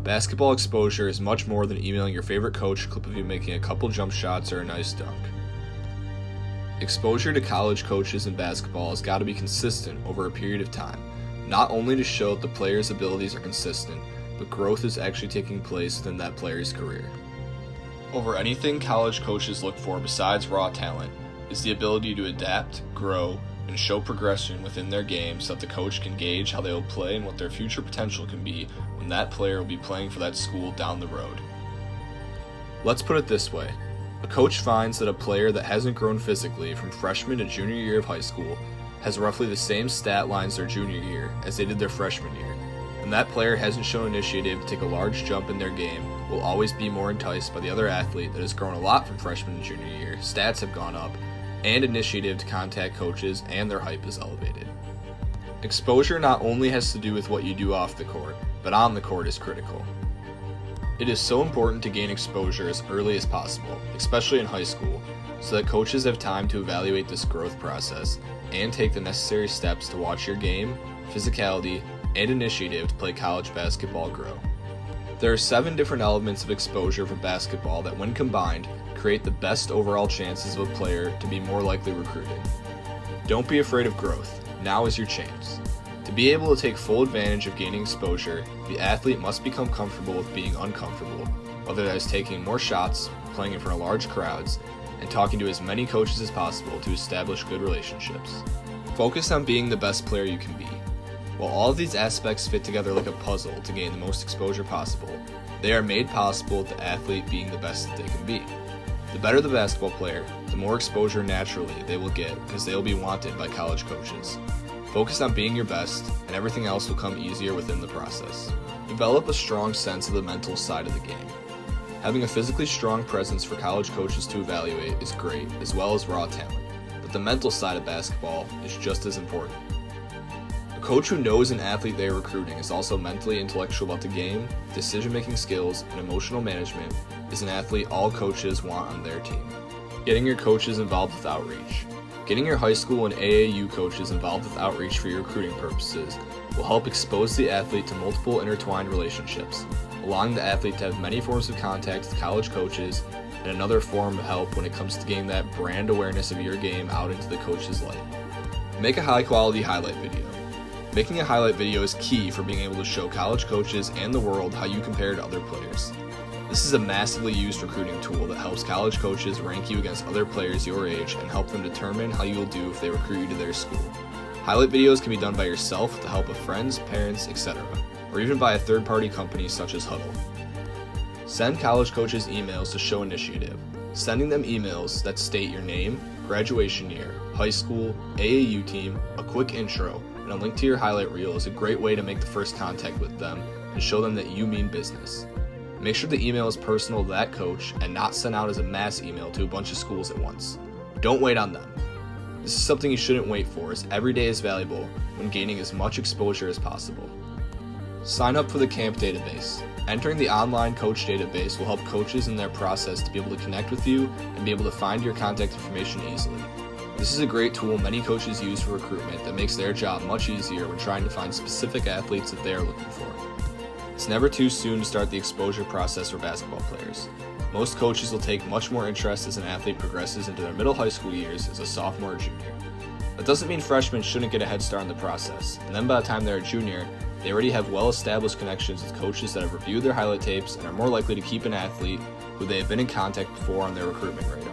Basketball exposure is much more than emailing your favorite coach a clip of you making a couple jump shots or a nice dunk. Exposure to college coaches in basketball has got to be consistent over a period of time, not only to show that the player's abilities are consistent, but growth is actually taking place within that player's career. Over anything college coaches look for besides raw talent is the ability to adapt, grow, and show progression within their game so that the coach can gauge how they will play and what their future potential can be when that player will be playing for that school down the road. Let's put it this way. A coach finds that a player that hasn't grown physically from freshman to junior year of high school has roughly the same stat lines their junior year as they did their freshman year, and that player hasn't shown initiative to take a large jump in their game will always be more enticed by the other athlete that has grown a lot from freshman to junior year, stats have gone up, and initiative to contact coaches and their hype is elevated. Exposure not only has to do with what you do off the court, but on the court is critical. It is so important to gain exposure as early as possible, especially in high school, so that coaches have time to evaluate this growth process and take the necessary steps to watch your game, physicality, and initiative to play college basketball grow. There are 7 different elements of exposure for basketball that, when combined, create the best overall chances of a player to be more likely recruited. Don't be afraid of growth. Now is your chance. To be able to take full advantage of gaining exposure, the athlete must become comfortable with being uncomfortable, whether that is taking more shots, playing in front of large crowds, and talking to as many coaches as possible to establish good relationships. Focus on being the best player you can be. While all of these aspects fit together like a puzzle to gain the most exposure possible, they are made possible with the athlete being the best that they can be. The better the basketball player, the more exposure naturally they will get because they will be wanted by college coaches. Focus on being your best, and everything else will come easier within the process. Develop a strong sense of the mental side of the game. Having a physically strong presence for college coaches to evaluate is great, as well as raw talent, but the mental side of basketball is just as important. A coach who knows an athlete they are recruiting is also mentally intellectual about the game, decision-making skills, and emotional management is an athlete all coaches want on their team. Getting your coaches involved with outreach. Getting your high school and AAU coaches involved with outreach for your recruiting purposes will help expose the athlete to multiple intertwined relationships, allowing the athlete to have many forms of contact with college coaches and another form of help when it comes to getting that brand awareness of your game out into the coach's light. Make a high-quality highlight video. Making a highlight video is key for being able to show college coaches and the world how you compare to other players. This is a massively used recruiting tool that helps college coaches rank you against other players your age and help them determine how you will do if they recruit you to their school. Highlight videos can be done by yourself with the help of friends, parents, etc., or even by a third-party company such as Huddle. Send college coaches emails to show initiative. Sending them emails that state your name, graduation year, high school, AAU team, a quick intro, and a link to your highlight reel is a great way to make the first contact with them and show them that you mean business. Make sure the email is personal to that coach and not sent out as a mass email to a bunch of schools at once. Don't wait on them. This is something you shouldn't wait for, as every day is valuable when gaining as much exposure as possible. Sign up for the camp database. Entering the online coach database will help coaches in their process to be able to connect with you and be able to find your contact information easily. This is a great tool many coaches use for recruitment that makes their job much easier when trying to find specific athletes that they are looking for. It's never too soon to start the exposure process for basketball players. Most coaches will take much more interest as an athlete progresses into their middle high school years as a sophomore or junior. That doesn't mean freshmen shouldn't get a head start in the process, and then by the time they're a junior, they already have well-established connections with coaches that have reviewed their highlight tapes and are more likely to keep an athlete who they have been in contact before on their recruitment radar.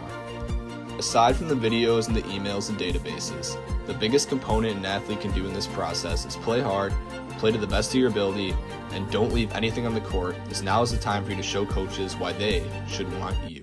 Aside from the videos and the emails and databases, the biggest component an athlete can do in this process is play hard, play to the best of your ability, and don't leave anything on the court, as now is the time for you to show coaches why they should want you.